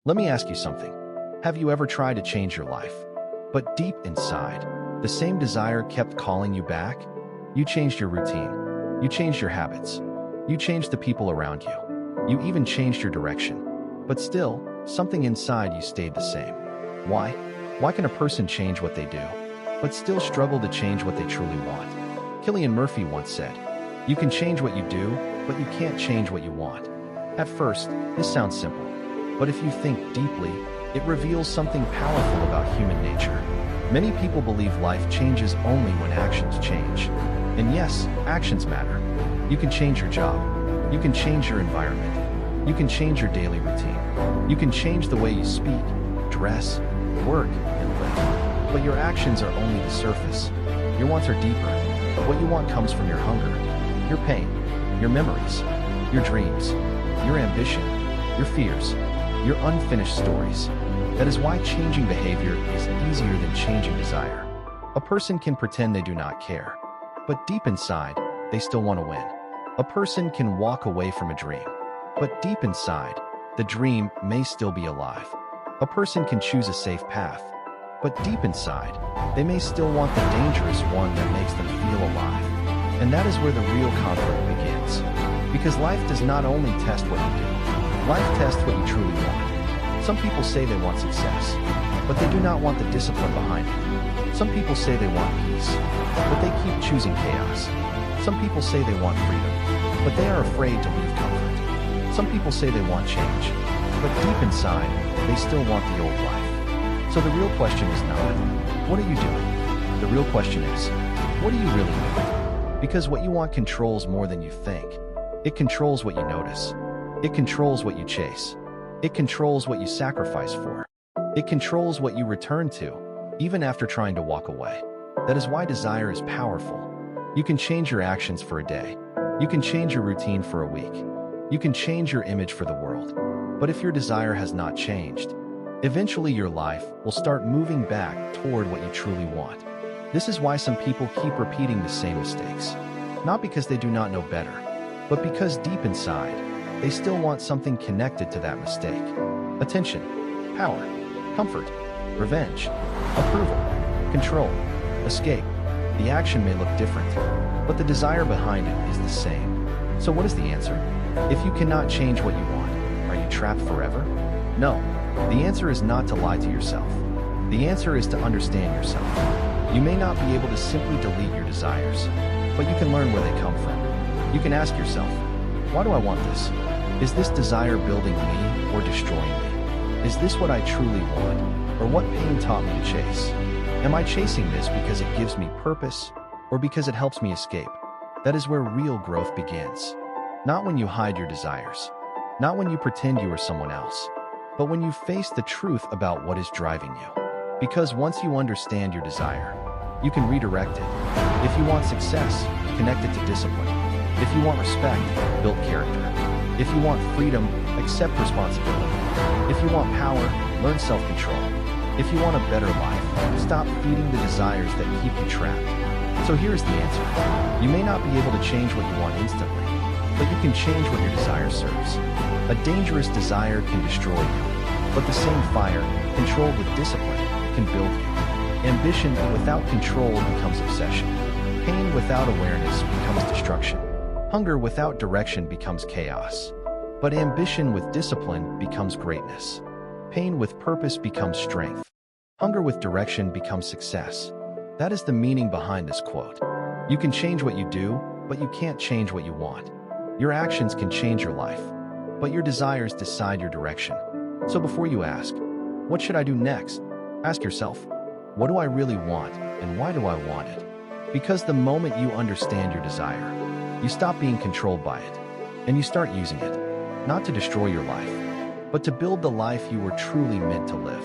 Let me ask you something. Have you ever tried to change your life? But deep inside, the same desire kept calling you back? You changed your routine. You changed your habits. You changed the people around you. You even changed your direction. But still, something inside you stayed the same. Why? Why can a person change what they do, but still struggle to change what they truly want? Cillian Murphy once said, "You can change what you do, but you can't change what you want." At first, this sounds simple. But if you think deeply, it reveals something powerful about human nature. Many people believe life changes only when actions change. And yes, actions matter. You can change your job. You can change your environment. You can change your daily routine. You can change the way you speak, dress, work, and live. But your actions are only the surface. Your wants are deeper. What you want comes from your hunger, your pain, your memories, your dreams, your ambition, your fears, your unfinished stories. That is why changing behavior is easier than changing desire. A person can pretend they do not care, but deep inside, they still want to win. A person can walk away from a dream, but deep inside, the dream may still be alive. A person can choose a safe path, but deep inside, they may still want the dangerous one that makes them feel alive. And that is where the real conflict begins. Because life does not only test what you do, life tests what you truly want. Some people say they want success, but they do not want the discipline behind it. Some people say they want peace, but they keep choosing chaos. Some people say they want freedom, but they are afraid to leave comfort. Some people say they want change, but deep inside, they still want the old life. So the real question is not, what are you doing? The real question is, what do you really want? Because what you want controls more than you think. It controls what you notice. It controls what you chase. It controls what you sacrifice for. It controls what you return to, even after trying to walk away. That is why desire is powerful. You can change your actions for a day. You can change your routine for a week. You can change your image for the world. But if your desire has not changed, eventually your life will start moving back toward what you truly want. This is why some people keep repeating the same mistakes. Not because they do not know better, but because deep inside, they still want something connected to that mistake. Attention, power, comfort, revenge, approval, control, escape. The action may look different, but the desire behind it is the same. So what is the answer? If you cannot change what you want, are you trapped forever? No. The answer is not to lie to yourself. The answer is to understand yourself. You may not be able to simply delete your desires, but you can learn where they come from. You can ask yourself, why do I want this? Is this desire building me or destroying me? Is this what I truly want, or what pain taught me to chase? Am I chasing this because it gives me purpose, or because it helps me escape? That is where real growth begins. Not when you hide your desires, not when you pretend you are someone else, but when you face the truth about what is driving you. Because once you understand your desire, you can redirect it. If you want success, connect it to discipline. If you want respect, build character. If you want freedom, accept responsibility. If you want power, learn self-control. If you want a better life, stop feeding the desires that keep you trapped. So here's the answer. You may not be able to change what you want instantly, but you can change what your desire serves. A dangerous desire can destroy you, but the same fire, controlled with discipline, can build you. Ambition without control becomes obsession. Pain without awareness becomes destruction. Hunger without direction becomes chaos. But ambition with discipline becomes greatness. Pain with purpose becomes strength. Hunger with direction becomes success. That is the meaning behind this quote. You can change what you do, but you can't change what you want. Your actions can change your life, but your desires decide your direction. So before you ask, what should I do next? Ask yourself, what do I really want, and why do I want it? Because the moment you understand your desire, you stop being controlled by it, and you start using it, not to destroy your life, but to build the life you were truly meant to live.